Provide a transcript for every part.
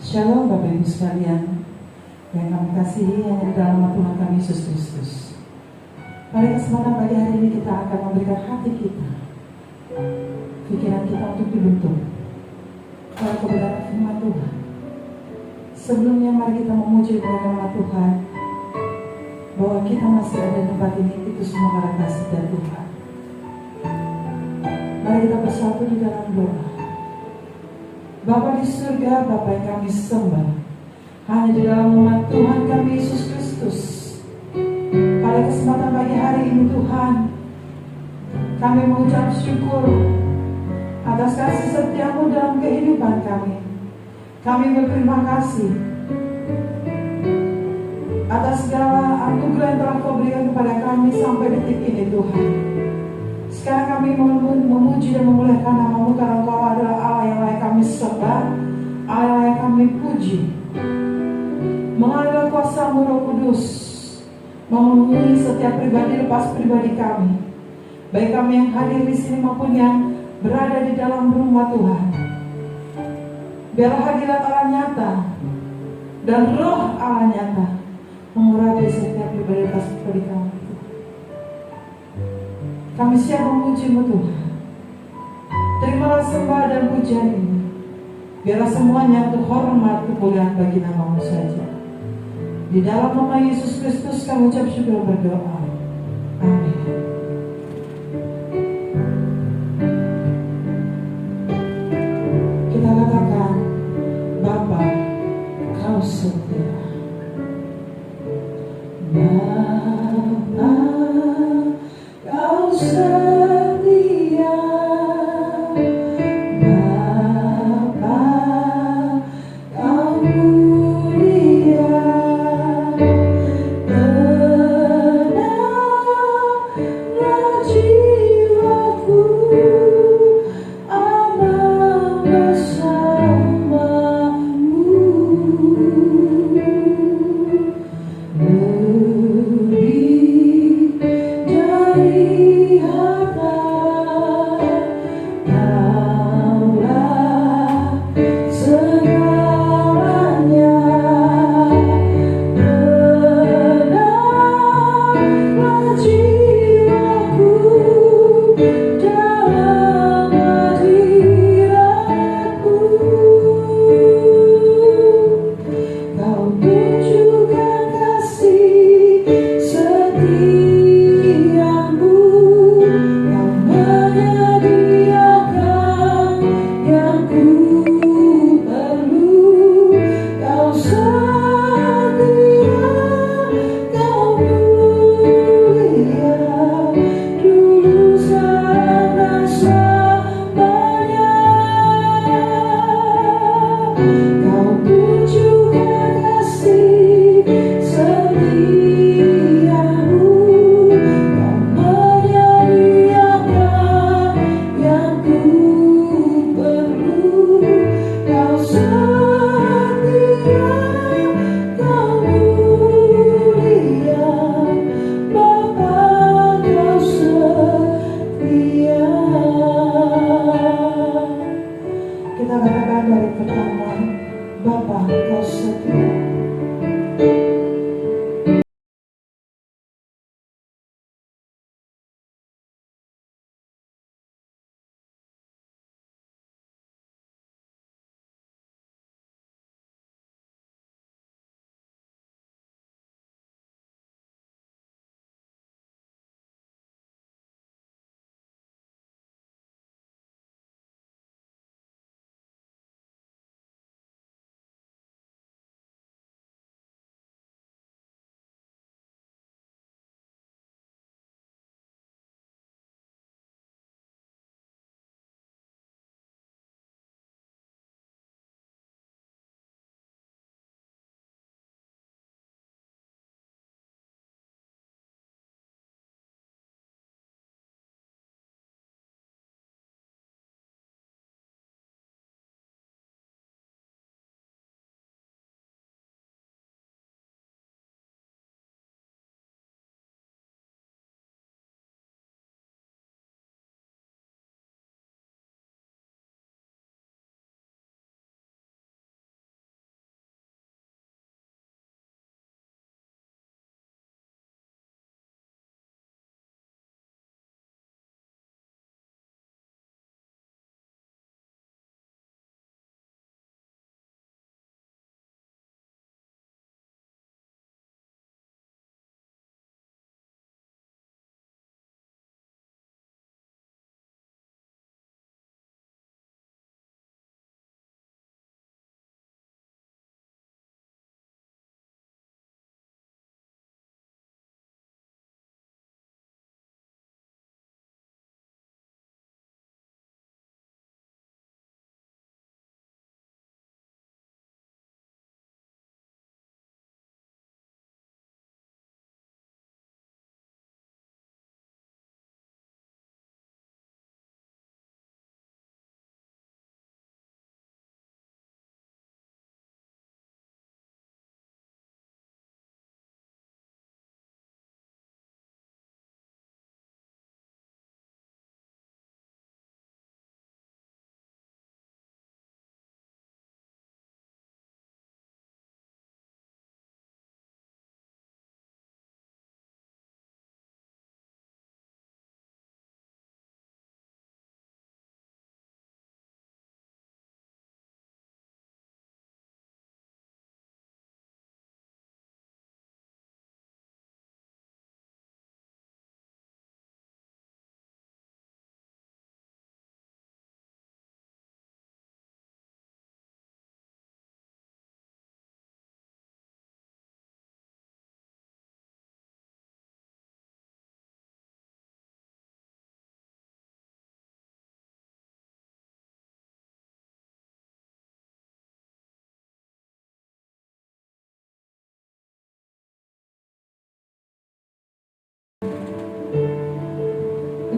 Shalom Bapak Ibu sekalian yang kami kasihi yang di dalam nama Tuhan kami Yesus Kristus. Pada kesempatan pagi hari ini kita akan memberikan hati kita, pikiran kita untuk dibentuk oleh kebenaran firman Tuhan. Sebelumnya mari kita memuji nama Tuhan bahwa kita masih ada di tempat ini, itu semua karena kasih dari Tuhan. Mari kita bersatu di dalam doa. Bapa di surga, Bapa yang kami sembah, hanya di dalam nama Tuhan kami Yesus Kristus. Pada kesempatan pagi hari ini Tuhan, kami mengucap syukur atas kasih setiamu dalam kehidupan kami. Kami berterima kasih atas segala anugerah yang telah Kau berikan kepada kami sampai detik ini Tuhan. Sekarang kami memuji dan memuliakan nama-Mu karena Engkau adalah Allah yang layak kami sembah, Allah yang layak kami puji. Mengalir kuasa-Mu Roh Kudus memenuhi setiap pribadi lepas pribadi kami, baik kami yang hadir di sini maupun yang berada di dalam rumah Tuhan. Biarlah hadirat Allah nyata dan roh Allah nyata mengurapi setiap pribadi lepas pribadi kami. Kami siap memuji-Mu Tuhan. Terimalah sembah dan pujian ini. Biarlah semuanya untuk hormat kemuliaan bagi nama-Mu saja. Di dalam nama Yesus Kristus kami ucap syukur berdoa. Amin. Kita katakan, Bapa, Kau setia. Bapa, Kau setia, Bapa, Kau mulia, tenanglah jiwaku, aman bersama-Mu. Lebih dari harta, Kaulah segalanya. Tenanglah jiwaku dalam hadirat-Mu. Kau tunjukkan kasih setiamu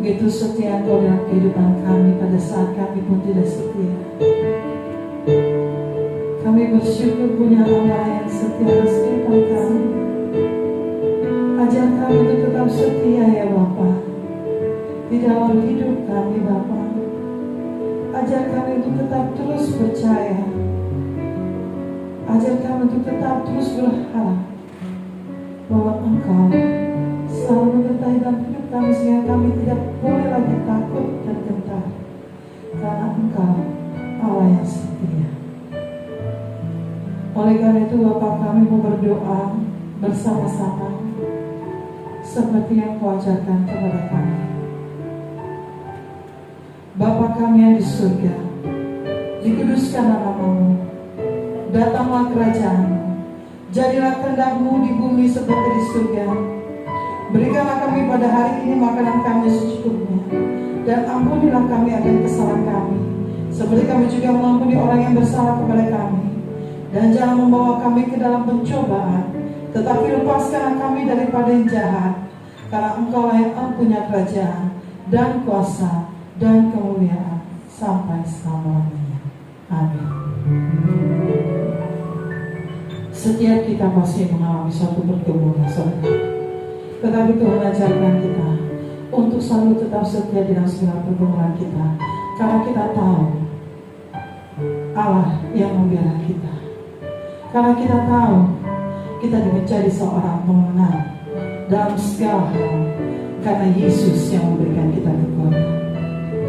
Begitu setia Engkau dalam kehidupan kami pada saat kami pun tidak setia. Kami bersyukur punya Allah yang setia dalam kehidupan kami. Ajar kami untuk tetap setia ya Bapa di dalam hidup kami Bapa. Ajar kami untuk tetap terus percaya. Ajar kami untuk tetap terus berharap bahwa Engkau selalu menyertai dalam hidup kami, sehingga kami tidak boleh lagi takut dan gentar, karena Engkau Allah yang setia. Oleh karena itu Bapa, kami mau berdoa bersama-sama seperti yang Kau ajarkan kepada kami. Bapa kami yang di surga, dikuduskan nama-Mu, datanglah kerajaan-Mu, jadilah kehendak-Mu di bumi seperti di surga. Berikanlah kami pada hari ini makanan kami secukupnya, dan ampunilah kami akan kesalahan kami, seperti kami juga mengampuni orang yang bersalah kepada kami. Dan jangan membawa kami ke dalam pencobaan, tetapi lepaskanlah kami daripada yang jahat, karena Engkau yang mempunyai kerajaan dan kuasa dan kemuliaan sampai selama-lamanya. Amin. Setiap kita pasti mengalami suatu pergumulan, saudara. Tetapi Tuhan ajarkan kita untuk selalu tetap setia dalam segala pergumulan kita, karena kita tahu Allah yang membela kita. Karena kita tahu kita menjadi seorang pemenang dalam segala hal, karena Yesus yang memberikan kita kekuatan.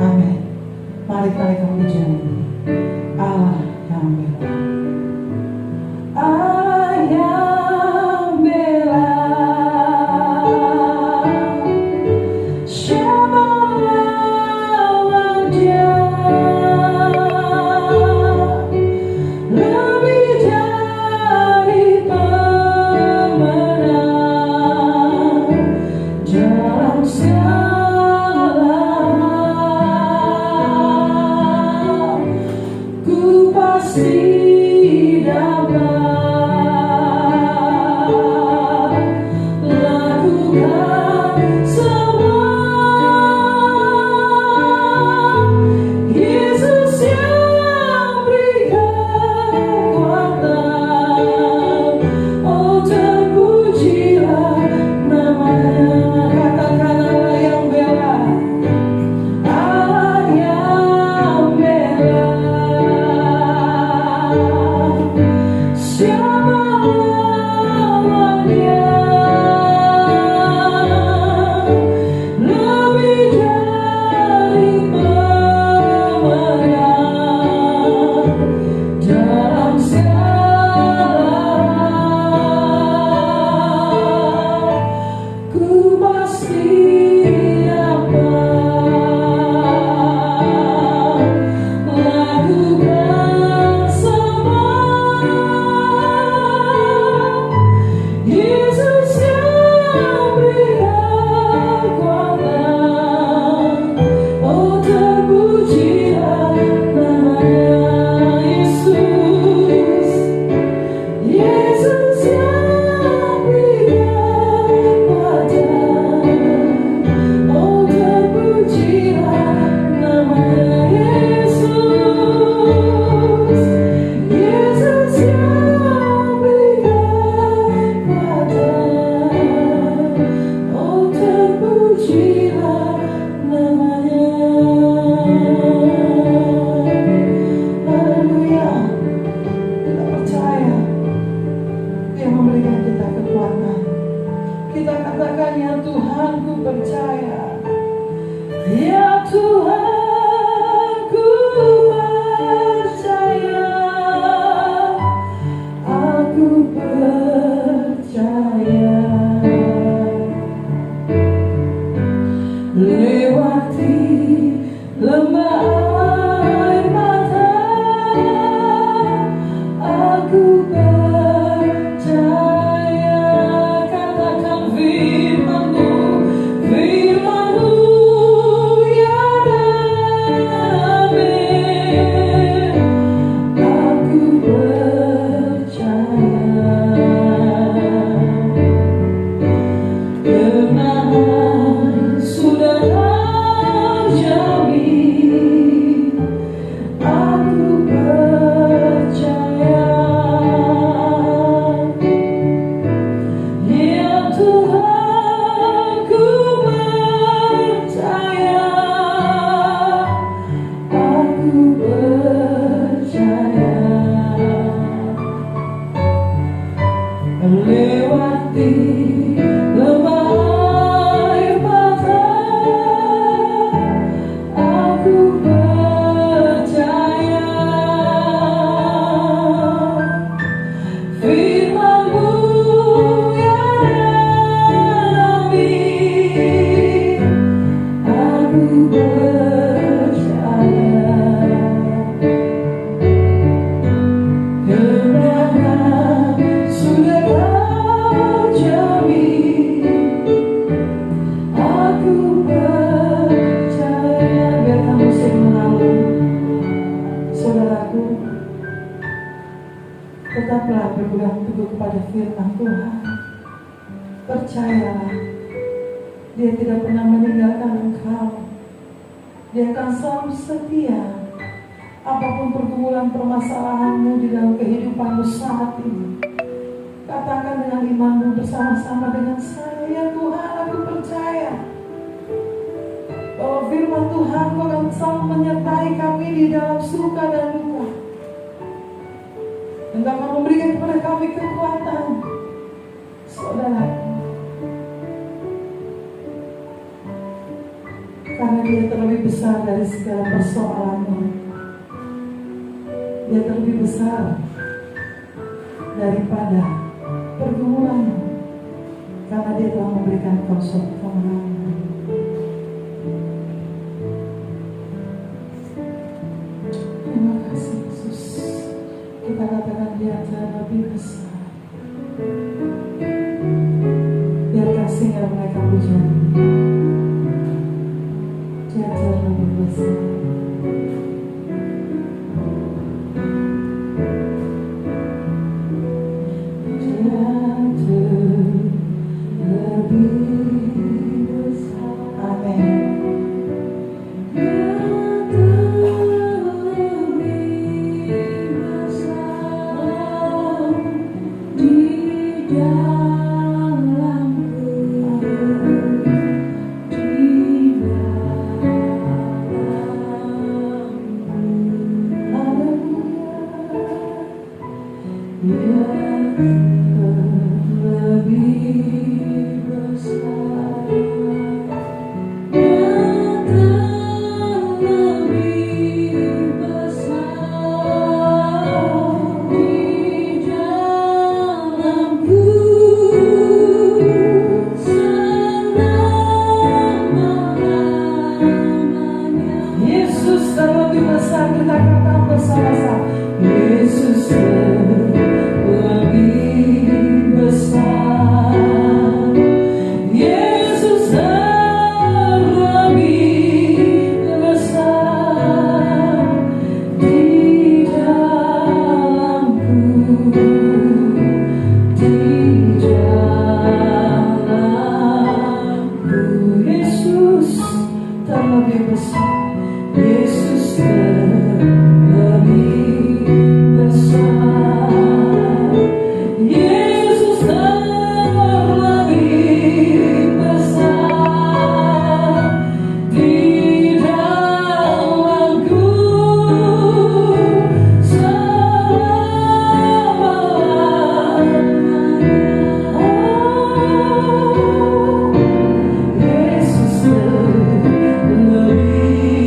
Amin. Mari kami pujian Allah yang membela. Allah yang bela. Sudah Tetaplah berpegang teguh kepada firman Tuhan. Percayalah, Dia tidak pernah meninggalkan engkau. Dia akan selalu setia. Apapun pergumulan permasalahanmu di dalam kehidupanmu saat ini, katakan dengan imanmu bersama-sama dengan saya, ya Tuhan, aku percaya bahwa firman Tuhan akan selalu menyertai kami di dalam suka dan duka. Engkau akan memberikan kepada kami kekuatan. Saudara, karena Dia terlebih besar dari segala persoalanmu. Dia terlebih besar daripada pergumulanmu, karena Dia telah memberikan kau suatu kemenangan. Terima kasih Yesus. Kita katakan Dia terlebih besar. Biar kasih yang mereka pujian. Dia terlebih besar. Lebih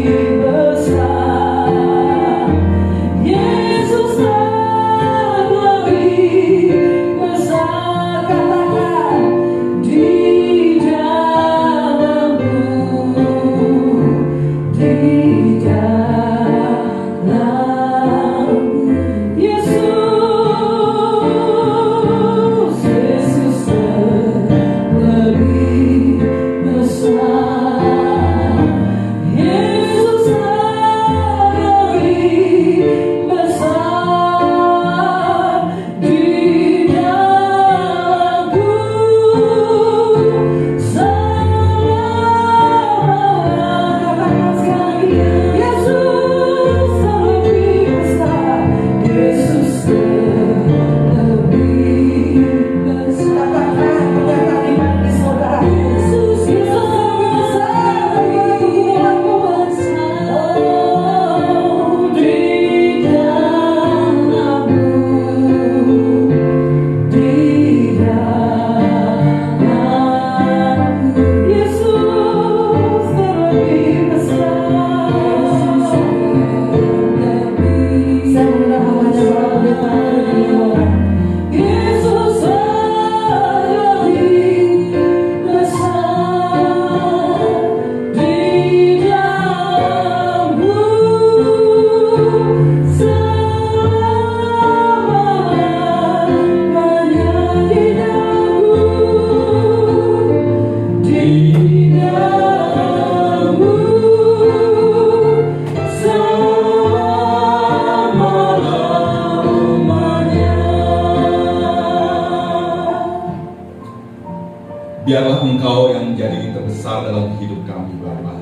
hidup kami Bapa.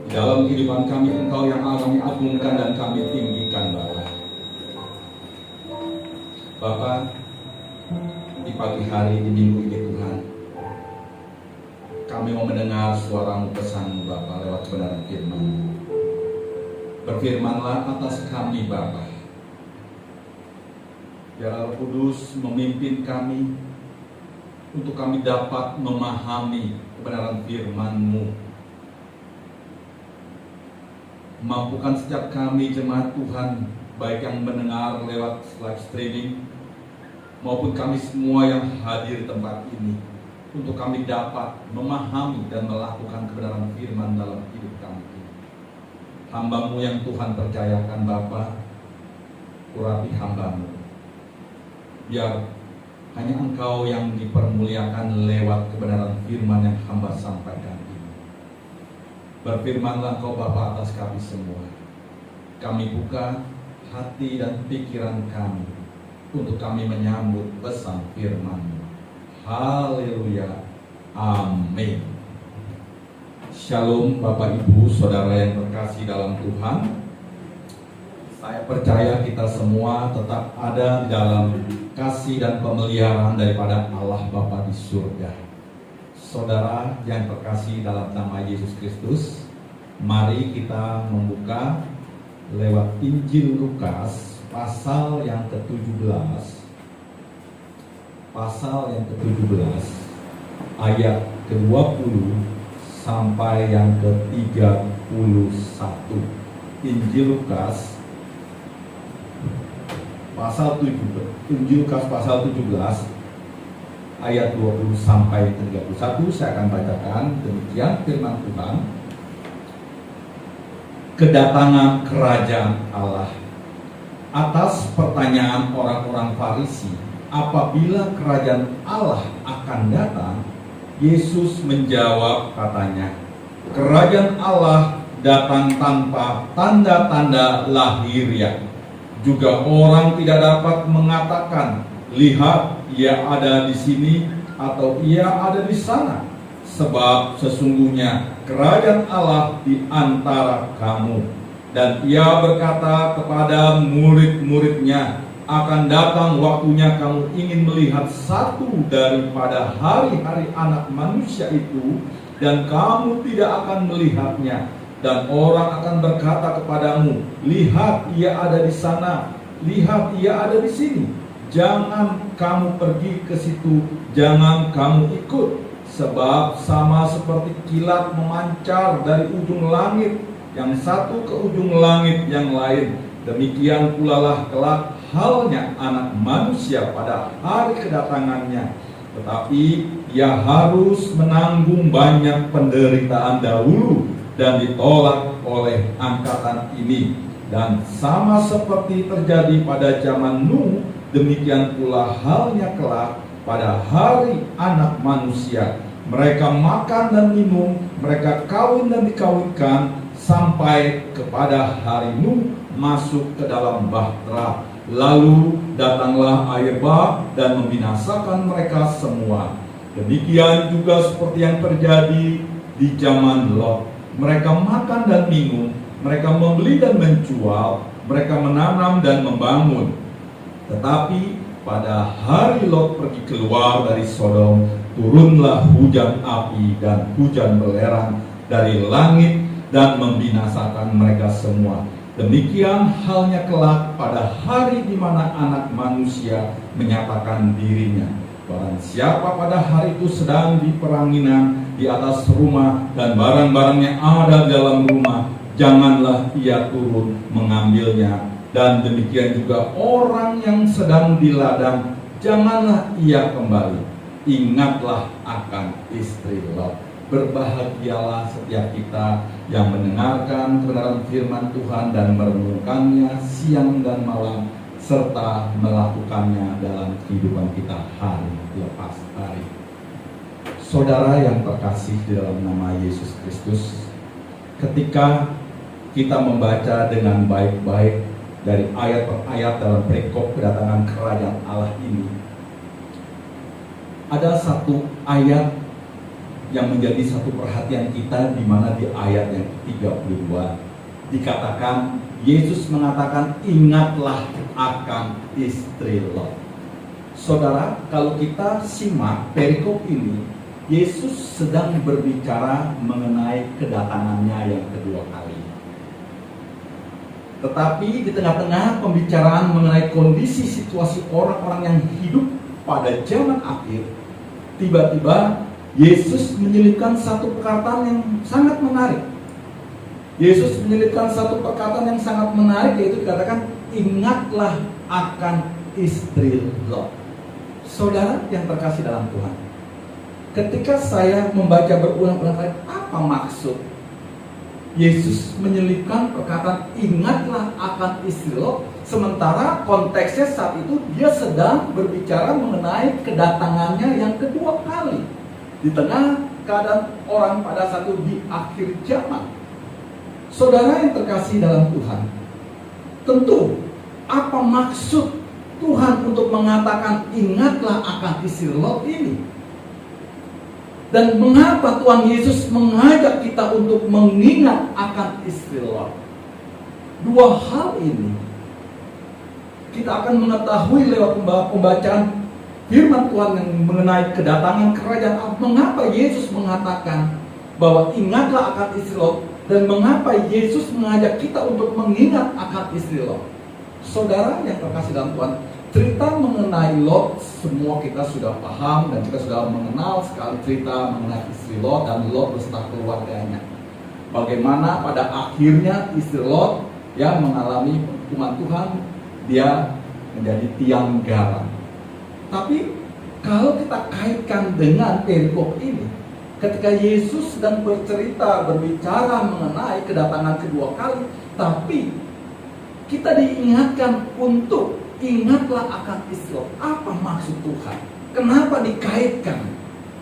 Di dalam kehidupan kami Engkau yang kami agungkan dan kami tinggikan Bapa. Bapa, di pagi hari di minggu ini Tuhan, kami mau mendengar suara-Mu, pesan-Mu Bapa lewat kebenaran firman-Mu. Berfirmanlah atas kami Bapa. Biar Roh Kudus memimpin kami untuk kami dapat memahami kebenaran firman-Mu. Mampukan setiap kami jemaat Tuhan, baik yang mendengar lewat live streaming maupun kami semua yang hadir di tempat ini, untuk kami dapat memahami dan melakukan kebenaran firman dalam hidup kami. Hamba-Mu yang Tuhan percayakan Bapa, urapi hamba-Mu, biar hanya Engkau yang dipermuliakan lewat kebenaran firman yang hamba sampaikan ini. Berfirmanlah Engkau Bapa atas kami semua. Kami buka hati dan pikiran kami untuk kami menyambut pesan firman-Mu. Haleluya. Amin. Shalom Bapak Ibu Saudara yang terkasih dalam Tuhan. Saya percaya kita semua tetap ada di dalam kasih dan pemeliharaan daripada Allah Bapa di surga. Saudara yang terkasih dalam nama Yesus Kristus, mari kita membuka lewat Injil Lukas pasal yang ke-17. Pasal yang ke-17 ayat ke-20 sampai yang ke-31. Injil Lukas pasal 17, Injil Lukas pasal 17 ayat 20 sampai 31. Saya akan bacakan. Demikian firman Tuhan. Kedatangan kerajaan Allah. Atas pertanyaan orang-orang Farisi, apabila kerajaan Allah akan datang, Yesus menjawab katanya, kerajaan Allah datang tanpa tanda-tanda lahiriah. Juga orang tidak dapat mengatakan, lihat ia ada di sini atau ia ada di sana. Sebab sesungguhnya kerajaan Allah di antara kamu. Dan ia berkata kepada murid-muridnya, akan datang waktunya kamu ingin melihat satu daripada hari-hari anak manusia itu, dan kamu tidak akan melihatnya. Dan orang akan berkata kepadamu, lihat ia ada di sana, lihat ia ada di sini. Jangan kamu pergi ke situ, jangan kamu ikut. Sebab sama seperti kilat memancar dari ujung langit yang satu ke ujung langit yang lain, demikian pula lah kelak halnya anak manusia pada hari kedatangannya. Tetapi ia harus menanggung banyak penderitaan dahulu dan ditolak oleh angkatan ini. Dan sama seperti terjadi pada zaman Nuh, demikian pula halnya kelak pada hari anak manusia. Mereka makan dan minum, mereka kawin dan dikawinkan, sampai kepada hari Nuh masuk ke dalam bahtera. Lalu datanglah air bah dan membinasakan mereka semua. Demikian juga seperti yang terjadi di zaman Lot. Mereka makan dan minum, mereka membeli dan menjual, mereka menanam dan membangun. Tetapi pada hari Lot pergi keluar dari Sodom, turunlah hujan api dan hujan belerang dari langit dan membinasakan mereka semua. Demikian halnya kelak pada hari di mana anak manusia menyatakan dirinya. Barang siapa pada hari itu sedang di peranginan di atas rumah dan barang-barangnya ada di dalam rumah, janganlah ia turun mengambilnya. Dan demikian juga orang yang sedang di ladang, janganlah ia kembali. Ingatlah akan istri Lot. Berbahagialah setiap kita yang mendengarkan kebenaran firman Tuhan dan merenungkannya siang dan malam, serta melakukannya dalam kehidupan kita hari lepas hari. Saudara yang terkasih di dalam nama Yesus Kristus, ketika kita membaca dengan baik-baik dari ayat per ayat dalam perikop kedatangan kerajaan Allah ini, ada satu ayat yang menjadi satu perhatian kita, di mana di ayat yang ke-32 dikatakan, Yesus mengatakan, ingatlah akan istri Lot. Saudara, kalau kita simak perikop ini, Yesus sedang berbicara mengenai kedatangannya yang kedua kali. Tetapi di tengah-tengah pembicaraan mengenai kondisi situasi orang-orang yang hidup pada zaman akhir, tiba-tiba Yesus menyelipkan satu perkataan yang sangat menarik. Yesus menyelipkan satu perkataan yang sangat menarik, yaitu dikatakan, ingatlah akan istri Lot. Saudara yang terkasih dalam Tuhan, ketika saya membaca berulang-ulang kali, apa maksud Yesus menyelipkan perkataan ingatlah akan istri Lot, sementara konteksnya saat itu dia sedang berbicara mengenai kedatangannya yang kedua kali di tengah keadaan orang pada satu di akhir zaman. Saudara yang terkasih dalam Tuhan, tentu apa maksud Tuhan untuk mengatakan ingatlah akan istri Lot ini? Dan mengapa Tuhan Yesus mengajak kita untuk mengingat akan istri Lot? Dua hal ini kita akan mengetahui lewat pembacaan firman Tuhan yang mengenai kedatangan kerajaan Allah. Mengapa Yesus mengatakan bahwa ingatlah akan istri Lot, dan mengapa Yesus mengajak kita untuk mengingat akan istri Lot? Saudara yang terkasih dalam Tuhan, cerita mengenai Lot semua kita sudah paham, dan kita sudah mengenal sekali cerita mengenai istri Lot dan Lot beserta keluarganya. Bagaimana pada akhirnya istri Lot yang mengalami hukuman Tuhan, dia menjadi tiang garam. Tapi kalau kita kaitkan dengan perikop ini, ketika Yesus sedang berbicara mengenai kedatangan kedua kali, tapi kita diingatkan untuk ingatlah akan istri Lot. Apa maksud Tuhan? Kenapa dikaitkan?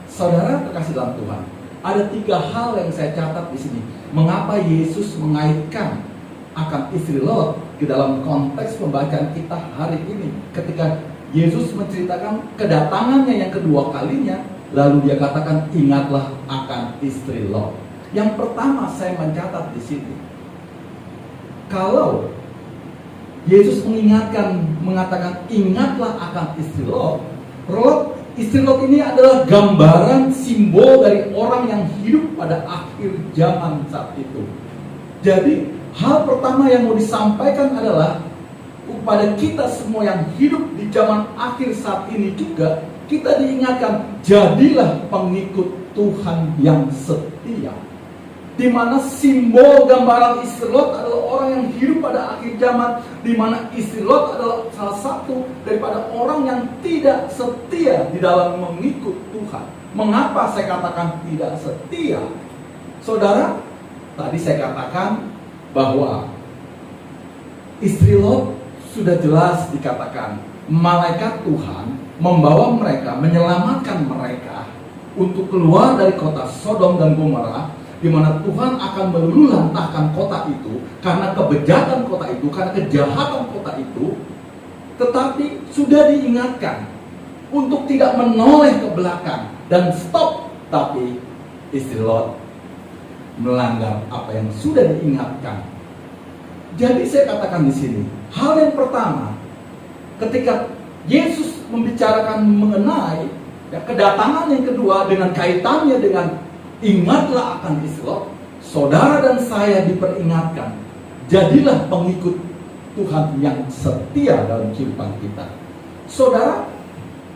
Saudara terkasih dalam Tuhan, ada 3 hal yang saya catat di sini. Mengapa Yesus mengaitkan akan istri Lot di dalam konteks pembacaan kita hari ini? Ketika Yesus menceritakan kedatangannya yang kedua kalinya, lalu dia katakan ingatlah akan istri Lot. Yang pertama saya mencatat di sini, kalau Yesus mengatakan ingatlah akan istri Lot, istri Lot ini adalah gambaran simbol dari orang yang hidup pada akhir zaman saat itu. Jadi hal pertama yang mau disampaikan adalah kepada kita semua yang hidup di zaman akhir saat ini juga, kita diingatkan, jadilah pengikut Tuhan yang setia. Di mana simbol gambaran istri Lot adalah orang yang hidup pada akhir zaman, di mana istri Lot adalah salah satu daripada orang yang tidak setia di dalam mengikut Tuhan. Mengapa saya katakan tidak setia? Saudara, tadi saya katakan bahwa istri Lot sudah jelas dikatakan malaikat Tuhan membawa mereka, menyelamatkan mereka untuk keluar dari kota Sodom dan Gomora, di mana Tuhan akan meluluhlantahkan kota itu karena kebejatan kota itu, karena kejahatan kota itu. Tetapi sudah diingatkan untuk tidak menoleh ke belakang dan stop. Tapi istri Lot melanggar apa yang sudah diingatkan. Jadi saya katakan di sini, hal yang pertama, ketika Yesus membicarakan mengenai kedatangan yang kedua dengan kaitannya dengan ingatlah akan istri Lot, saudara dan saya diperingatkan, jadilah pengikut Tuhan yang setia dalam kehidupan kita. Saudara,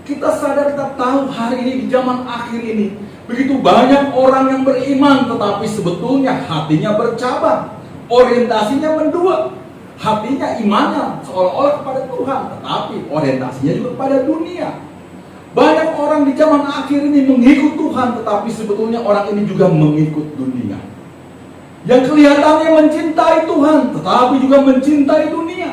kita sadar, kita tahu hari ini di zaman akhir ini begitu banyak orang yang beriman, tetapi sebetulnya hatinya bercabang, orientasinya mendua. Hatinya imannya seolah-olah kepada Tuhan, tetapi orientasinya juga kepada dunia. Banyak orang di zaman akhir ini mengikut Tuhan, tetapi sebetulnya orang ini juga mengikut dunia. Yang kelihatannya mencintai Tuhan, tetapi juga mencintai dunia.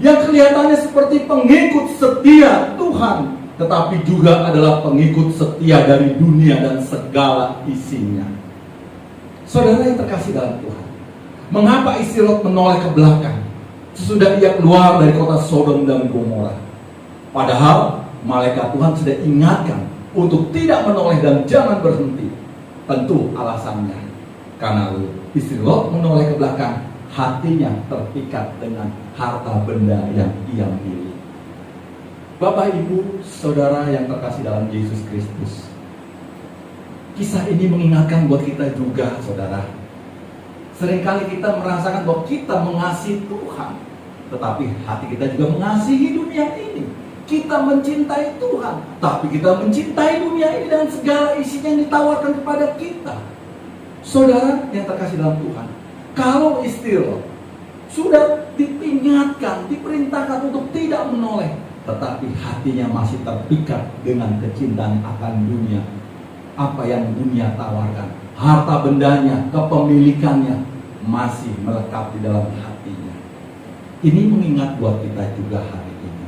Yang kelihatannya seperti pengikut setia Tuhan, tetapi juga adalah pengikut setia dari dunia dan segala isinya. Saudara yang terkasih dalam Tuhan, mengapa istri Lot menoleh ke belakang sesudah ia keluar dari kota Sodom dan Gomora? Padahal malaikat Tuhan sudah ingatkan untuk tidak menoleh dan jangan berhenti. Tentu alasannya karena istri Lot menoleh ke belakang, hatinya terpikat dengan harta benda yang ia miliki. Bapak, Ibu, Saudara yang terkasih dalam Yesus Kristus, kisah ini mengingatkan buat kita juga, Saudara. Seringkali kita merasakan bahwa kita mengasihi Tuhan, tetapi hati kita juga mengasihi dunia ini. Kita mencintai Tuhan, tapi kita mencintai dunia ini dan segala isinya yang ditawarkan kepada kita. Saudara yang terkasih dalam Tuhan, kalau istri Lot sudah diingatkan, diperintahkan untuk tidak menoleh, tetapi hatinya masih terpikat dengan kecintaan akan dunia. Apa yang dunia tawarkan, harta bendanya, kepemilikannya masih melekat di dalam hatinya. Ini mengingat buat kita juga hari ini.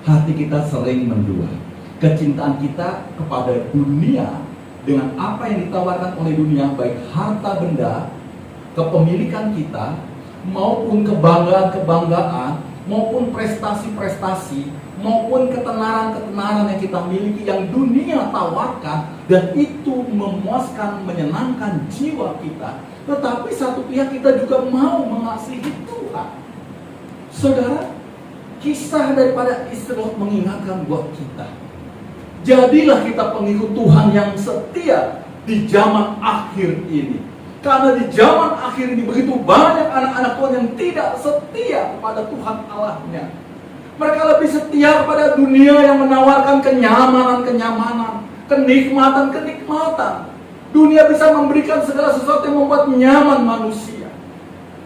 Hati kita sering mendua. Kecintaan kita kepada dunia dengan apa yang ditawarkan oleh dunia, baik harta benda, kepemilikan kita, maupun kebanggaan-kebanggaan, maupun prestasi-prestasi, maupun ketenaran-ketenaran yang kita miliki yang dunia tawarkan, dan itu memuaskan, menyenangkan jiwa kita. Tetapi satu pihak kita juga mau mengasihi Tuhan. Saudara, kisah daripada istri Lot mengingatkan buat kita, jadilah kita pengikut Tuhan yang setia di zaman akhir ini. Karena di zaman akhir ini begitu banyak anak-anak Tuhan yang tidak setia kepada Tuhan Allahnya. Mereka lebih setia kepada dunia yang menawarkan kenyamanan-kenyamanan, kenikmatan-kenikmatan. Dunia bisa memberikan segala sesuatu yang membuat nyaman manusia.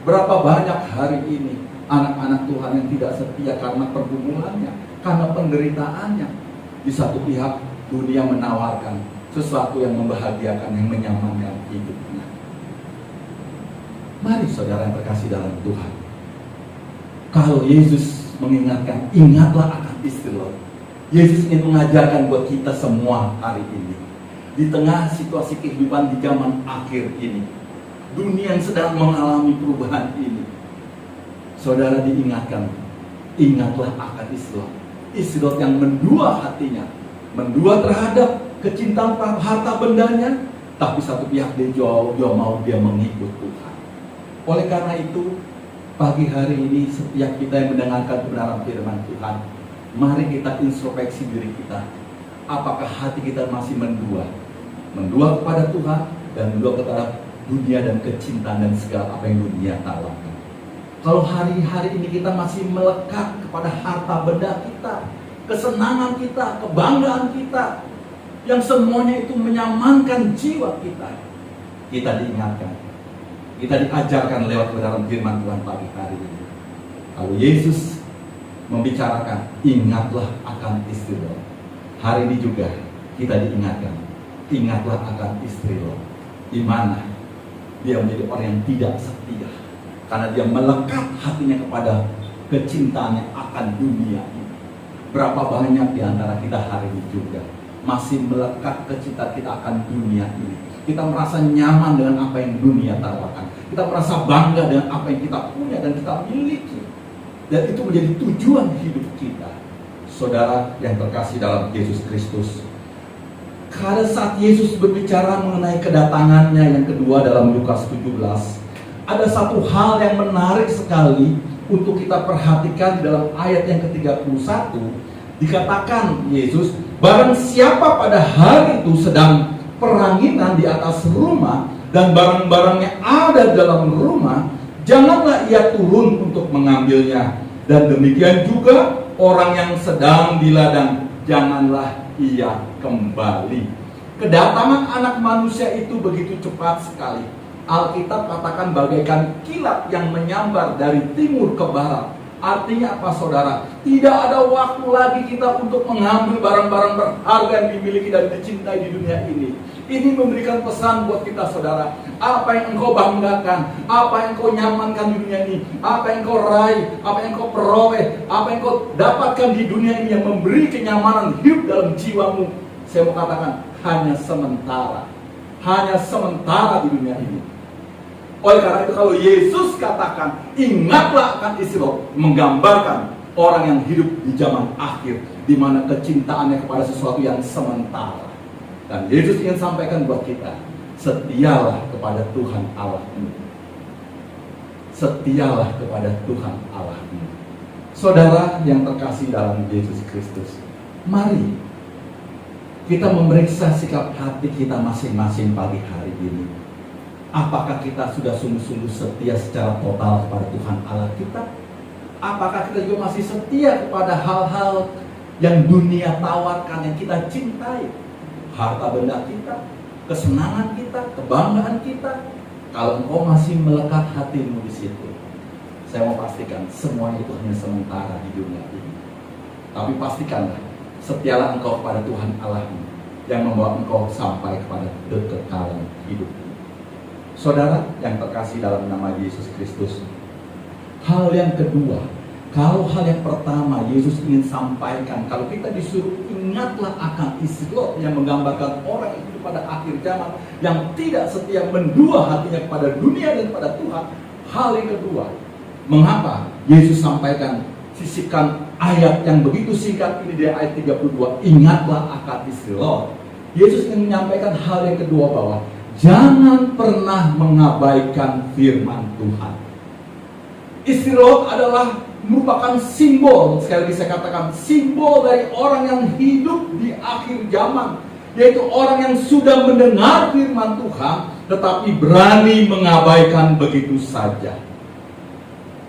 Berapa banyak hari ini anak-anak Tuhan yang tidak setia karena pergumulannya, karena penderitaannya. Di satu pihak dunia menawarkan sesuatu yang membahagiakan, yang menyamankan hidupnya. Mari saudara yang terkasih dalam Tuhan, kalau Yesus mengingatkan, ingatlah akan istri Lot. Yesus ingin mengajarkan buat kita semua hari ini, di tengah situasi kehidupan di zaman akhir ini, dunia yang sedang mengalami perubahan ini, saudara diingatkan, ingatlah akan istri Lot. Istri Lot yang mendua hatinya, mendua terhadap kecintaan harta bendanya, tapi satu pihak dia mau dia mengikut Tuhan. Oleh karena itu, pagi hari ini setiap kita yang mendengarkan kebenaran firman Tuhan, mari kita introspeksi diri kita. Apakah hati kita masih mendua kepada Tuhan dan mendua kepada dunia dan kecintaan dan segala apa yang dunia tawarkan? Kalau hari-hari ini kita masih melekat kepada harta benda kita, kesenangan kita, kebanggaan kita, yang semuanya itu menyamankan jiwa kita, kita diingatkan, kita diajarkan lewat kebenaran firman Tuhan pagi hari ini. Kalau Yesus membicarakan, ingatlah akan istri Lot. Hari ini juga kita diingatkan, ingatlah akan istri Lot. Di mana dia menjadi orang yang tidak setia, karena dia melekat hatinya kepada kecintaannya akan dunia ini. Berapa banyak di antara kita hari ini juga masih melekat kecintaan kita akan dunia ini. Kita merasa nyaman dengan apa yang dunia tawarkan. Kita merasa bangga dengan apa yang kita punya dan kita miliki. Dan itu menjadi tujuan hidup kita. Saudara yang terkasih dalam Yesus Kristus, pada saat Yesus berbicara mengenai kedatangannya yang kedua dalam Lukas 17, ada satu hal yang menarik sekali untuk kita perhatikan dalam ayat yang ke-31. Dikatakan Yesus, barang siapa pada hari itu sedang peranginan di atas rumah dan barang-barangnya ada dalam rumah, janganlah ia turun untuk mengambilnya. Dan demikian juga orang yang sedang di ladang, janganlah ia kembali. Kedatangan anak manusia itu begitu cepat sekali. Alkitab katakan bagaikan kilat yang menyambar dari timur ke barat. Artinya apa saudara? Tidak ada waktu lagi kita untuk mengambil barang-barang berharga yang dimiliki dan dicintai di dunia ini. Ini memberikan pesan buat kita saudara. Apa yang engkau banggakan, apa yang engkau nyamankan di dunia ini, apa yang engkau raih, apa yang engkau peroleh, apa yang engkau dapatkan di dunia ini yang memberi kenyamanan hidup dalam jiwamu, saya mau katakan hanya sementara. Hanya sementara di dunia ini. Oleh karena itu kalau Yesus katakan ingatlah akan istri Lot, menggambarkan orang yang hidup di zaman akhir, di mana kecintaannya kepada sesuatu yang sementara. Dan Yesus ingin sampaikan buat kita, Setialah kepada Tuhan Allahmu. Setialah kepada Tuhan Allahmu. Saudara yang terkasih dalam Yesus Kristus, mari kita memeriksa sikap hati kita masing-masing pagi hari ini. Apakah kita sudah sungguh-sungguh setia secara total kepada Tuhan Allah kita? Apakah kita juga masih setia kepada hal-hal yang dunia tawarkan, yang kita cintai? Harta benda kita, kesenangan kita, kebanggaan kita. Kalau engkau masih melekat hatimu di situ, saya mau pastikan semuanya itu hanya sementara di dunia ini. Tapi pastikanlah, setialah engkau kepada Tuhan Allahmu yang membawa engkau sampai kepada kekekalan hidup. Saudara yang terkasih dalam nama Yesus Kristus, hal yang kedua, kalau hal yang pertama Yesus ingin sampaikan, kalau kita disuruh ingatlah akan isi Lot yang menggambarkan orang itu pada akhir zaman yang tidak setia, mendua hatinya kepada dunia dan kepada Tuhan. Hal yang kedua, mengapa Yesus sampaikan, sisihkan ayat yang begitu singkat ini di ayat 32, ingatlah akan isi Lot. Yesus ingin menyampaikan hal yang kedua, bahwa jangan pernah mengabaikan firman Tuhan. Istri Lot adalah merupakan simbol, sekali lagi saya katakan, simbol dari orang yang hidup di akhir zaman, yaitu orang yang sudah mendengar firman Tuhan tetapi berani mengabaikan begitu saja.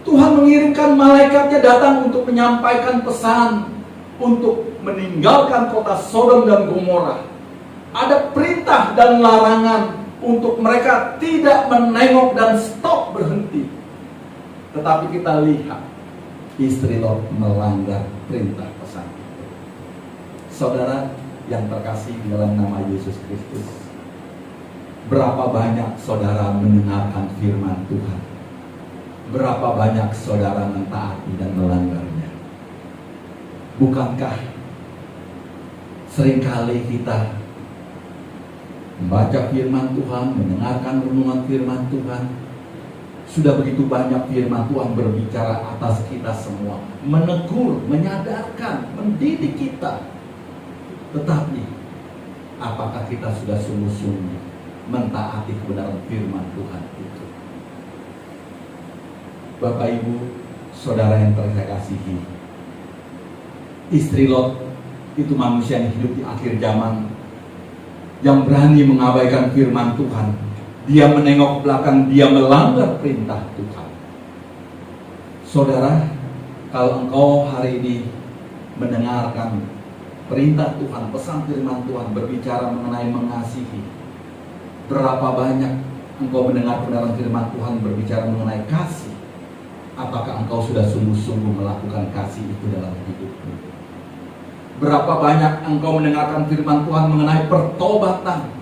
Tuhan mengirimkan malaikatnya datang untuk menyampaikan pesan untuk meninggalkan kota Sodom dan Gomora. Ada perintah dan larangan untuk mereka tidak menengok dan stop berhenti. Tetapi kita lihat istri Lot melanggar perintah pesan itu. Saudara yang terkasih dalam nama Yesus Kristus, berapa banyak saudara mendengarkan firman Tuhan? Berapa banyak saudara mentaati dan melanggarnya? Bukankah seringkali kita membaca firman Tuhan, mendengarkan renungan firman Tuhan, sudah begitu banyak firman Tuhan berbicara atas kita semua, menegur, menyadarkan, mendidik kita. Tetapi apakah kita sudah sungguh-sungguh mentaati kebenaran firman Tuhan itu? Bapak Ibu, saudara yang terkasihi, istri Lot itu manusia yang hidup di akhir zaman, yang berani mengabaikan firman Tuhan. Dia menengok ke belakang, dia melanggar perintah Tuhan. Saudara, kalau engkau hari ini mendengarkan perintah Tuhan, pesan firman Tuhan berbicara mengenai mengasihi, berapa banyak engkau mendengar kebenaran firman Tuhan berbicara mengenai kasih? Apakah engkau sudah sungguh-sungguh melakukan kasih itu dalam hidupmu? Berapa banyak engkau mendengarkan firman Tuhan mengenai pertobatan?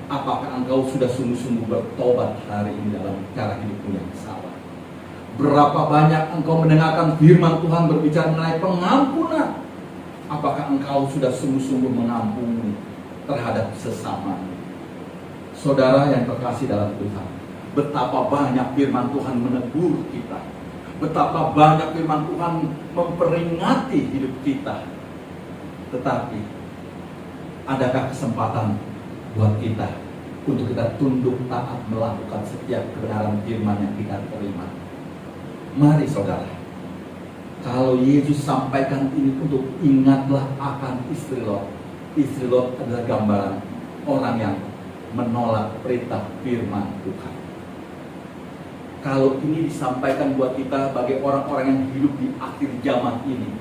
Apakah engkau sudah sungguh-sungguh bertobat hari ini dalam cara hidupmu yang salah? Berapa banyak engkau mendengarkan firman Tuhan berbicara mengenai pengampunan? Apakah engkau sudah sungguh-sungguh mengampuni terhadap sesamanya? Saudara yang terkasih dalam Tuhan, betapa banyak firman Tuhan menegur kita, betapa banyak firman Tuhan memperingati hidup kita. Tetapi adakah kesempatan buat kita untuk kita tunduk taat melakukan setiap kebenaran firman yang kita terima? Mari saudara, kalau Yesus sampaikan ini untuk ingatlah akan istri Lot. Istri Lot adalah gambaran orang yang menolak perintah firman Tuhan. Kalau ini disampaikan buat kita bagi orang-orang yang hidup di akhir zaman ini,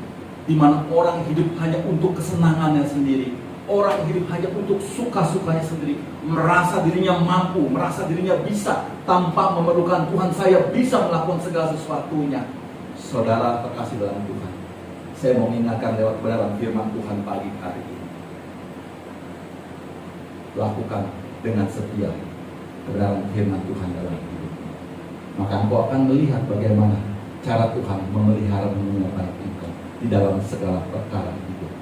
di mana orang hidup hanya untuk kesenangannya sendiri, orang hidup hanya untuk suka-sukanya sendiri, merasa dirinya mampu, merasa dirinya bisa, tanpa memerlukan Tuhan, saya bisa melakukan segala sesuatunya. Saudara terkasih dalam Tuhan, saya mau mengingatkan lewat kebenaran firman Tuhan pagi hari ini, lakukan dengan setia kebenaran firman Tuhan dalam hidupmu, maka engkau akan melihat bagaimana cara Tuhan memelihara dan menyertai engkau di dalam segala perkara hidup.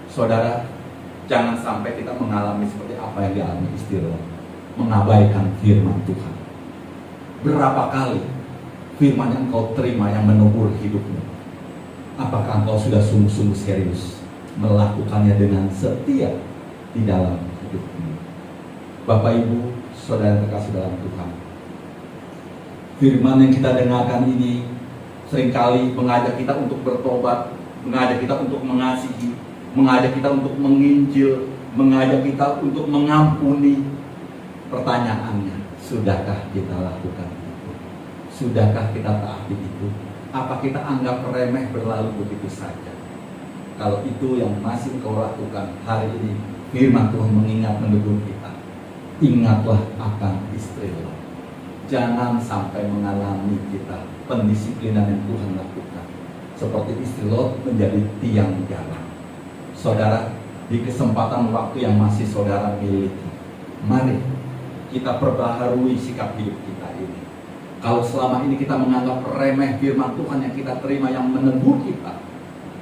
Saudara, jangan sampai kita mengalami seperti apa yang dialami istri Lot, mengabaikan firman Tuhan. Berapa kali firman yang engkau terima yang menegur hidupmu, apakah engkau sudah sungguh-sungguh serius melakukannya dengan setia di dalam hidupmu? Bapak Ibu, saudara yang terkasih dalam Tuhan, firman yang kita dengarkan ini seringkali mengajak kita untuk bertobat, mengajak kita untuk mengasihi, mengajak kita untuk menginjil, mengajak kita untuk mengampuni. Pertanyaannya, sudahkah kita lakukan itu? Sudahkah kita taati itu? Apa kita anggap remeh berlalu begitu saja? Kalau itu yang masih kau lakukan hari ini, firman Tuhan mengingat menegur kita. Ingatlah akan istri Lot. Jangan sampai mengalami kita pendisiplinan yang Tuhan lakukan, seperti istri Lot menjadi tiang garam. Saudara, di kesempatan waktu yang masih saudara miliki, mari kita perbaharui sikap hidup kita ini. Kalau selama ini kita menganggap remeh firman Tuhan yang kita terima, yang menegur kita,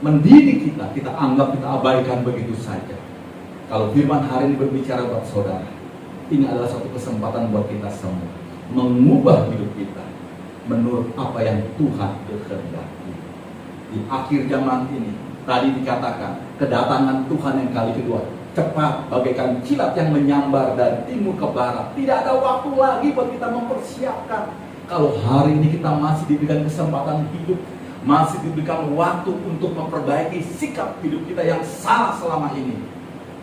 mendidik kita, kita anggap, kita abaikan begitu saja. Kalau firman hari ini berbicara buat saudara, ini adalah satu kesempatan buat kita semua mengubah hidup kita menurut apa yang Tuhan kehendaki. Di akhir zaman ini, tadi dikatakan kedatangan Tuhan yang kali kedua cepat bagaikan kilat yang menyambar dari timur ke barat. Tidak ada waktu lagi buat kita mempersiapkan. Kalau hari ini kita masih diberikan kesempatan hidup, masih diberikan waktu untuk memperbaiki sikap hidup kita yang salah selama ini,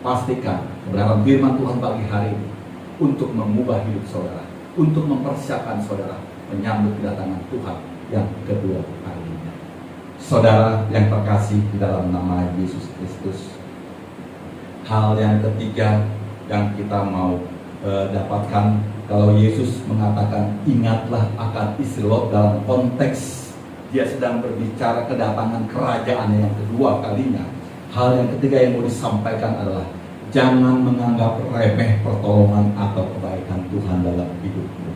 pastikan kebenaran firman Tuhan pagi hari ini untuk mengubah hidup saudara, untuk mempersiapkan saudara menyambut kedatangan Tuhan yang kedua kalinya. Saudara yang terkasih di dalam nama Yesus Kristus, hal yang ketiga yang kita mau dapatkan, kalau Yesus mengatakan ingatlah akan istri Lot dalam konteks dia sedang berbicara kedatangan kerajaannya yang kedua kalinya, hal yang ketiga yang mau disampaikan adalah jangan menganggap remeh pertolongan atau kebaikan Tuhan dalam hidupmu.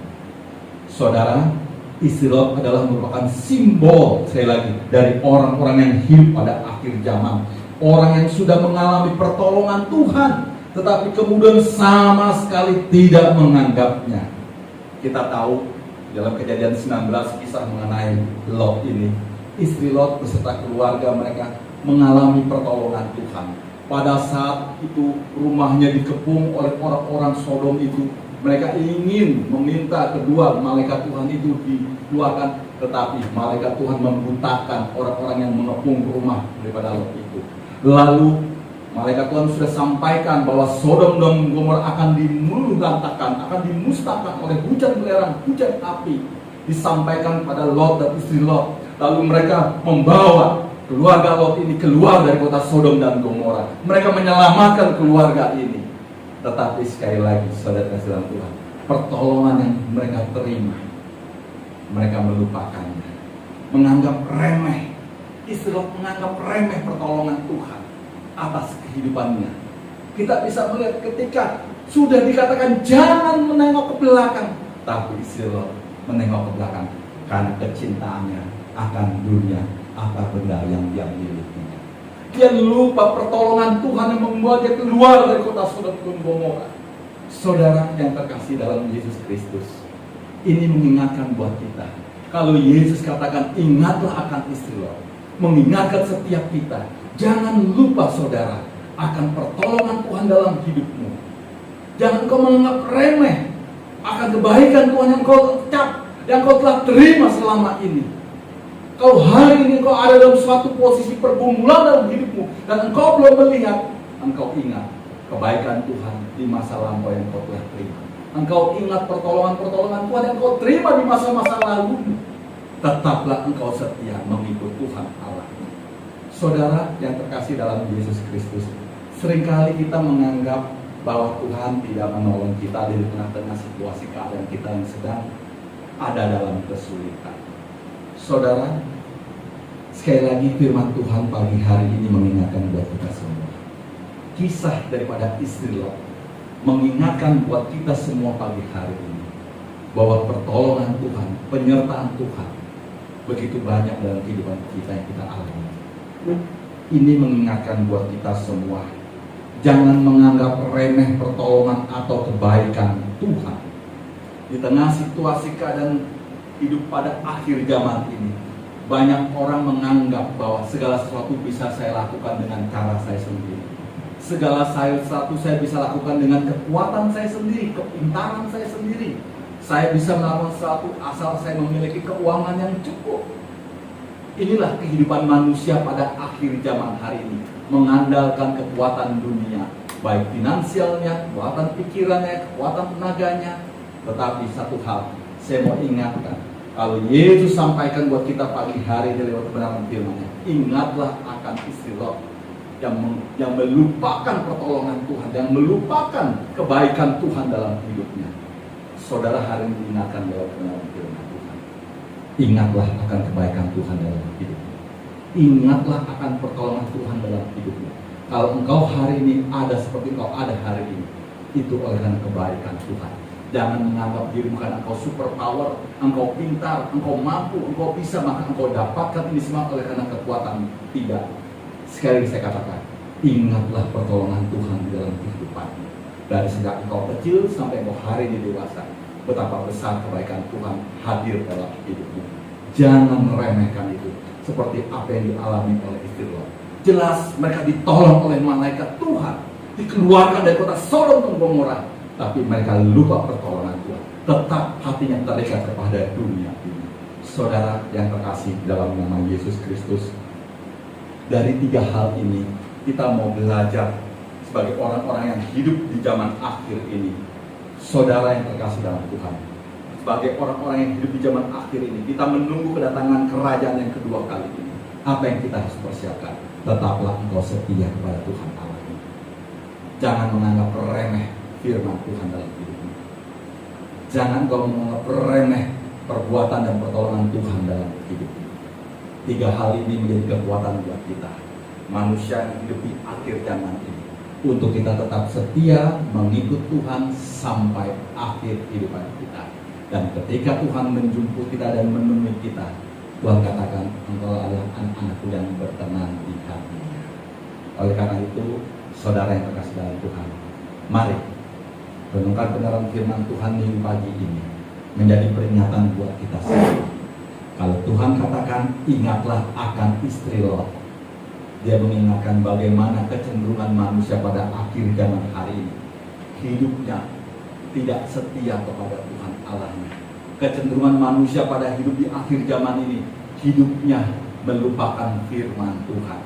Saudara, istri Lot adalah merupakan simbol, sekali lagi, dari orang-orang yang hidup pada akhir zaman. Orang yang sudah mengalami pertolongan Tuhan, tetapi kemudian sama sekali tidak menganggapnya. Kita tahu dalam Kejadian 19 kisah mengenai Lot ini. Istri Lot beserta keluarga mereka mengalami pertolongan Tuhan. Pada saat itu rumahnya dikepung oleh orang-orang Sodom itu. Mereka ingin meminta kedua malaikat Tuhan itu dikeluarkan, tetapi malaikat Tuhan membutakan orang-orang yang mengepung rumah daripada Lot itu. Lalu malaikat Tuhan sudah sampaikan bahwa Sodom dan Gomora akan diluluhlantakkan, akan dimusnahkan oleh hujan belerang, hujan api. Disampaikan pada Lot dan istri Lot. Lalu mereka membawa keluarga Lot ini keluar dari kota Sodom dan Gomora. Mereka menyelamatkan keluarga ini. Tetapi sekali lagi, saudara kasih Tuhan, pertolongan yang mereka terima, mereka melupakannya, menganggap remeh. Istri Lot menganggap remeh pertolongan Tuhan atas kehidupannya. Kita bisa melihat ketika sudah dikatakan jangan menengok ke belakang, tapi istri Lot menengok ke belakang karena kecintaannya akan dunia, apa benda yang dia miliki. Dia lupa pertolongan Tuhan yang membuat dia keluar dari kota Sodom dan Gomora. Saudara yang terkasih dalam Yesus Kristus, ini mengingatkan buat kita. Kalau Yesus katakan ingatlah akan istri Lot, mengingatkan setiap kita, jangan lupa saudara akan pertolongan Tuhan dalam hidupmu. Jangan kau menganggap remeh akan kebaikan Tuhan yang kau ucap, yang kau telah terima selama ini. Kalau hari ini kau ada dalam suatu posisi pergumulan dalam hidupmu dan engkau belum melihat, engkau ingat kebaikan Tuhan di masa lampau yang kau telah terima. Engkau ingat pertolongan-pertolongan Tuhan yang kau terima di masa-masa lalu. Tetaplah engkau setia mengikut Tuhan Allah. Saudara yang terkasih dalam Yesus Kristus, seringkali kita menganggap bahwa Tuhan tidak menolong kita di tengah-tengah situasi keadaan kita yang sedang ada dalam kesulitan. Saudara, sekali lagi firman Tuhan pagi hari ini mengingatkan buat kita semua. Kisah daripada istri Lot mengingatkan buat kita semua pagi hari ini bahwa pertolongan Tuhan, penyertaan Tuhan begitu banyak dalam kehidupan kita yang kita alami. Ini mengingatkan buat kita semua, jangan menganggap remeh pertolongan atau kebaikan Tuhan. Di tengah situasi keadaan hidup pada akhir zaman ini, banyak orang menganggap bahwa segala sesuatu bisa saya lakukan dengan cara saya sendiri. segala sesuatu saya bisa lakukan dengan kekuatan saya sendiri, kepintaran saya sendiri. Saya bisa melakukan sesuatu asal saya memiliki keuangan yang cukup. Inilah kehidupan manusia pada akhir zaman hari ini, mengandalkan kekuatan dunia, baik finansialnya, kekuatan pikirannya, kekuatan tenaganya. Tetapi satu hal, saya mau ingatkan, kalau Yesus sampaikan buat kita pagi hari ini lewat kebenaran firman-Nya, ingatlah akan istri Lot yang melupakan pertolongan Tuhan, yang melupakan kebaikan Tuhan dalam hidupnya. Saudara hari ini ingatkan lewat kebenaran firman Tuhan. Ingatlah akan kebaikan Tuhan dalam hidupnya. Ingatlah akan pertolongan Tuhan dalam hidupnya. Kalau engkau hari ini ada seperti engkau ada hari ini, itu oleh karena kebaikan Tuhan. Jangan menganggap dirimu karena engkau super power, engkau pintar, engkau mampu, engkau bisa, maka engkau dapatkan ini semua oleh karena kekuatan. Tidak. Sekali lagi saya katakan, ingatlah pertolongan Tuhan di dalam kehidupanmu. Dari sejak engkau kecil sampai engkau hari ini dewasa, betapa besar kebaikan Tuhan hadir dalam hidupmu. Jangan meremehkan itu, seperti apa yang dialami oleh istri Lot. Jelas mereka ditolong oleh malaikat Tuhan, dikeluarkan dari kota Sodom dan Gomora, tapi mereka lupa pertolongan Tuhan. Tetap hatinya terikat kepada dunia ini. Saudara yang terkasih dalam nama Yesus Kristus, dari 3 hal ini kita mau belajar sebagai orang-orang yang hidup di zaman akhir ini. Saudara yang terkasih dalam Tuhan, sebagai orang-orang yang hidup di zaman akhir ini, kita menunggu kedatangan kerajaan yang kedua kali ini. Apa yang kita harus persiapkan? Tetaplah engkau setia kepada Tuhan Allah. Jangan menganggap remeh firman Tuhan dalam hidupmu. Jangan kau menganggap remeh perbuatan dan pertolongan Tuhan dalam hidupmu. 3 hal ini menjadi kekuatan buat kita, manusia yang hidup di akhir zaman ini, untuk kita tetap setia mengikut Tuhan sampai akhir kehidupan kita. Dan ketika Tuhan menjemput kita dan menemui kita, Tuhan katakan, engkau adalah anak-anakku yang berkenan di hatinya. Oleh karena itu, saudara yang terkasih dalam Tuhan, mari renungkan kebenaran firman Tuhan minggu pagi ini menjadi peringatan buat kita semua. Kalau Tuhan katakan, ingatlah akan istri Lot, Dia mengingatkan bagaimana kecenderungan manusia pada akhir zaman hari ini. Hidupnya tidak setia kepada Tuhan Allahnya. Kecenderungan manusia pada hidup di akhir zaman ini, hidupnya melupakan firman Tuhan.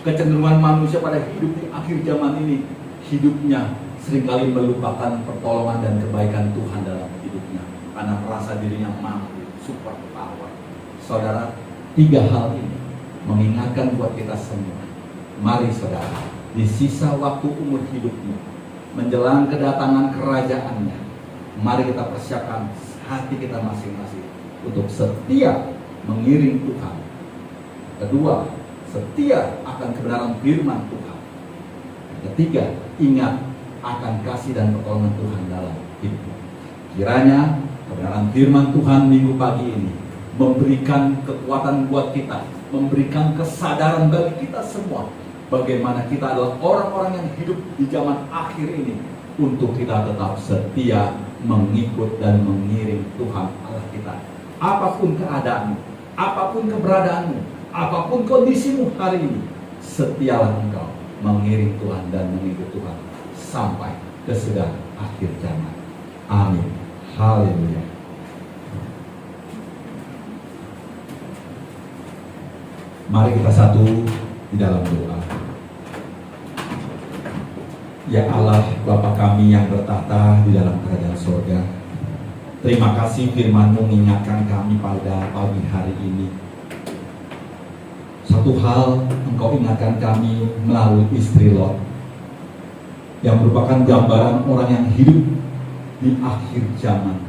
Kecenderungan manusia pada hidup di akhir zaman ini, hidupnya seringkali melupakan pertolongan dan kebaikan Tuhan dalam hidupnya, karena merasa dirinya mampu, super power. Saudara, 3 hal ini mengingatkan buat kita semua. Mari saudara, di sisa waktu umur hidupmu, menjelang kedatangan kerajaannya, mari kita persiapkan hati kita masing-masing untuk setia mengiring Tuhan. Kedua, setia akan kebenaran firman Tuhan. Ketiga, ingat akan kasih dan pertolongan Tuhan dalam hidupmu. Kiranya kebenaran firman Tuhan minggu pagi ini memberikan kekuatan buat kita, memberikan kesadaran bagi kita semua bagaimana kita adalah orang-orang yang hidup di zaman akhir ini, untuk kita tetap setia mengikut dan mengiring Tuhan Allah kita. Apapun keadaanmu, apapun keberadaanmu, apapun kondisimu hari ini, setialah engkau mengiring Tuhan dan mengikut Tuhan sampai kesudah akhir zaman. Amin. Haleluya. Mari kita satu di dalam doa. Ya Allah, Bapa kami yang bertahta di dalam kerajaan surga, terima kasih firman-Mu mengingatkan kami pada pagi hari ini. Satu hal Engkau ingatkan kami melalui istri Lot, yang merupakan gambaran orang yang hidup di akhir zaman,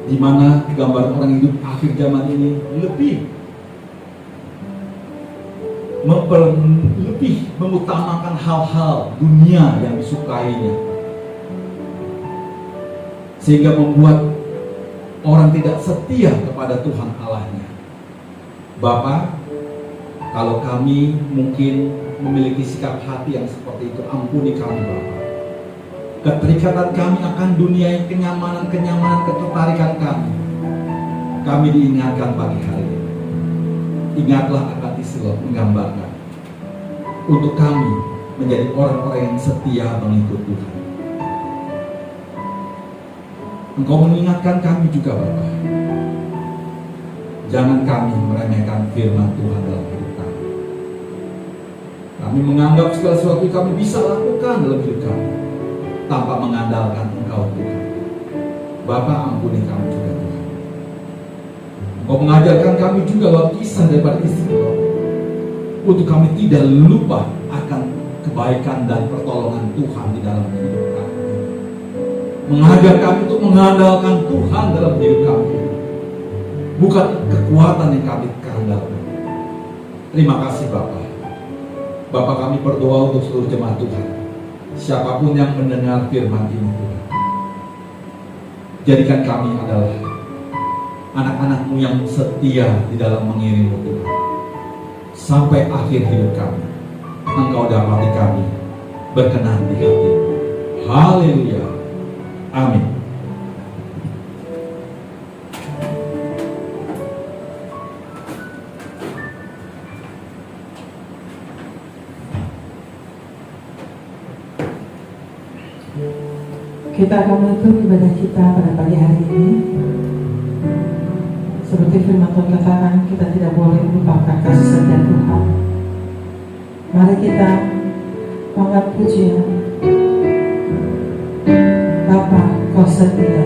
di mana gambaran orang yang hidup akhir zaman ini lebih mengutamakan hal-hal dunia yang disukainya, sehingga membuat orang tidak setia kepada Tuhan Allahnya. Bapa, kalau kami mungkin memiliki sikap hati yang seperti itu, ampuni kami Bapa. Keterikatan kami akan dunia, kenyamanan, ketertarikan kami diingatkan pagi hari ini. Ingatlah akan istilah menggambarkan untuk kami menjadi orang-orang yang setia mengikut Tuhan. Engkau mengingatkan kami juga Bapa, jangan kami meremehkan firman Tuhan dalam hidup kami. Kami menganggap segala sesuatu kami bisa lakukan dalam hidup kami tanpa mengandalkan Engkau Tuhan. Bapa, ampuni kami juga Tuhan. Engkau mengajarkan kami juga lewat kisah daripada istri Lot, untuk kami tidak lupa akan kebaikan dan pertolongan Tuhan di dalam hidup kami. Mengajar kami untuk mengandalkan Tuhan dalam hidup kami, bukan kekuatan yang kami keandalkan. Terima kasih Bapa. Bapa, kami berdoa untuk seluruh jemaat Tuhan, siapapun yang mendengar firman ini Tuhan, jadikan kami adalah anak-anak-Mu yang setia di dalam mengiringmu Tuhan. Sampai akhir hidup kami, Engkau dapati kami berkenan di hati. Haleluya. Amin. Kita akan menutup ibadah kita pada pagi hari ini. Seperti firman Tuhan katakan, kita tidak boleh melupakan kasih setia Tuhan. Mari kita angkat pujian. Bapa, Kau setia.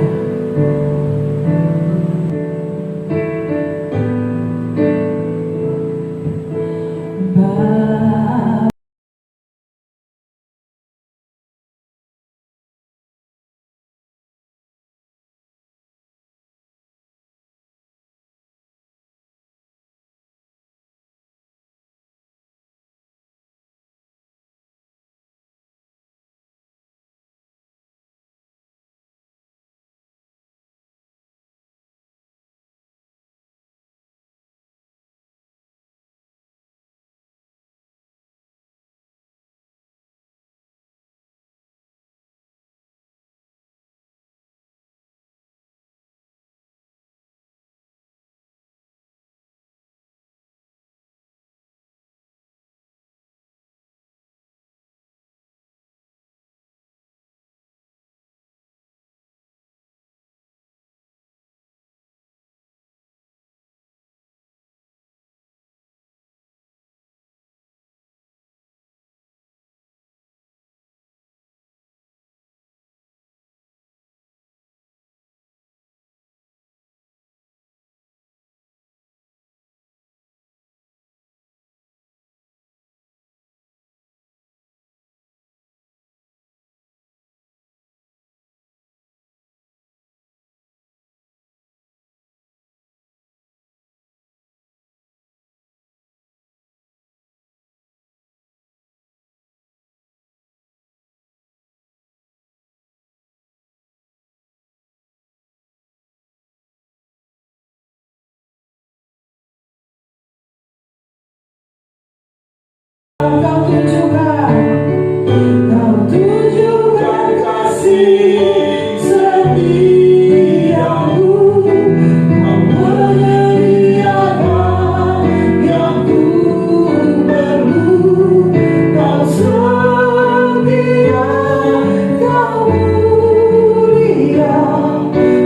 Kau tunjukkan kasih setiamu. Kau menyediakan yang ku perlu. Kau setia, Kau mulia,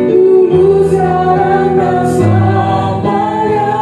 dulu sekarang dan selamanya.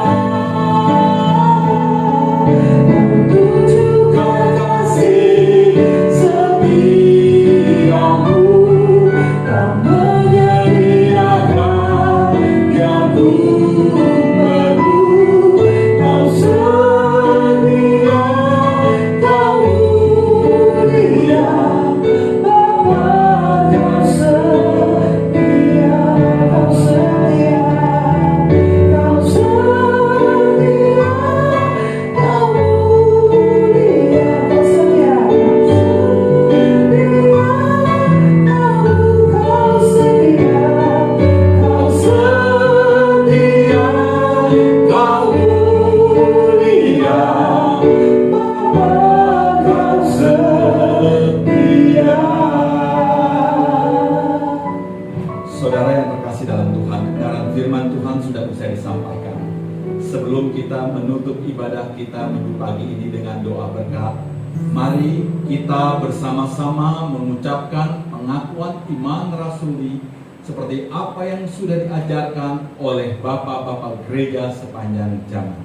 Sebelum kita menutup ibadah kita minggu pagi ini dengan doa berkat, Mari kita bersama-sama mengucapkan pengakuan iman rasuli seperti apa yang sudah diajarkan oleh bapak-bapak gereja sepanjang zaman.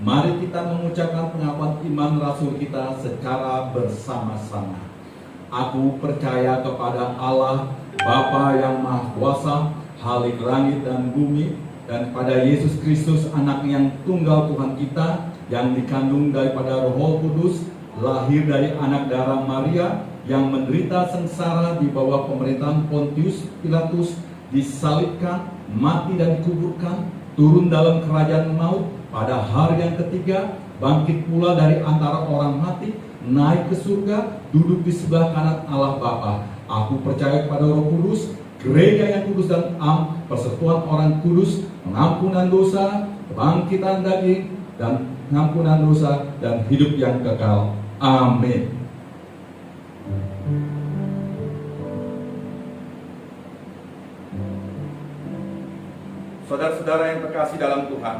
Mari kita mengucapkan pengakuan iman rasul kita secara bersama-sama. Aku percaya kepada Allah, Bapa yang Maha Kuasa, Khalik langit dan bumi, dan kepada Yesus Kristus, Anak yang tunggal Tuhan kita, yang dikandung daripada Roh Kudus, lahir dari anak darah Maria, yang menderita sengsara di bawah pemerintahan Pontius Pilatus, disalibkan, mati dan dikuburkan, turun dalam kerajaan maut, pada hari yang ketiga bangkit pula dari antara orang mati, naik ke surga, duduk di sebelah kanan Allah Bapa. Aku percaya kepada Roh Kudus, gereja yang kudus dan am, persekutuan orang kudus, pengampunan dosa, kebangkitan daging, dan pengampunan dosa dan hidup yang kekal. Amin. Saudara-saudara yang terkasih dalam Tuhan,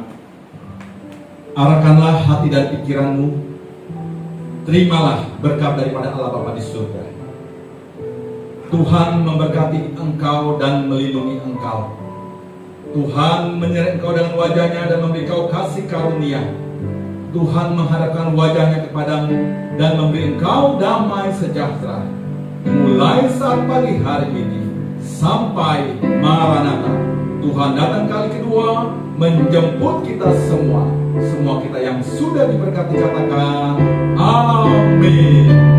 arahkanlah hati dan pikiranmu, terimalah berkat daripada Allah Bapa di surga. Tuhan memberkati engkau dan melindungi engkau. Tuhan menyertai engkau dengan wajahnya dan memberi engkau kasih karunia. Tuhan menghadapkan wajahnya kepadamu dan memberi engkau damai sejahtera. Mulai saat pagi hari ini sampai Maranatha. Tuhan datang kali kedua menjemput kita semua. Semua kita yang sudah diberkati katakan amin.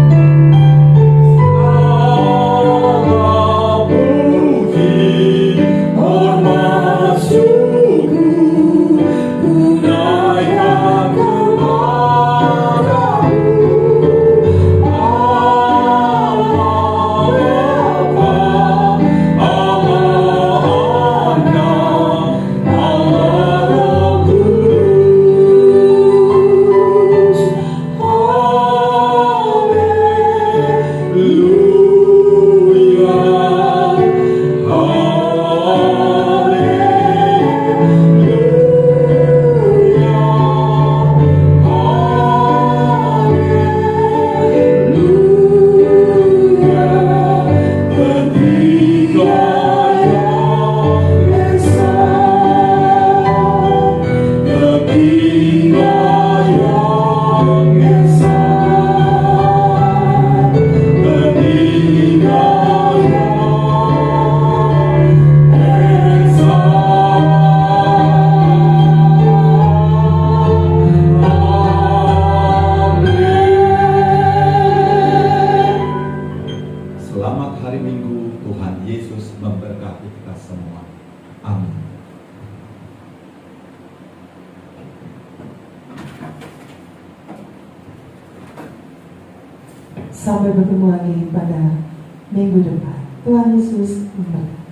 Sampai bertemu lagi pada minggu depan. Tuhan Yesus memberkati.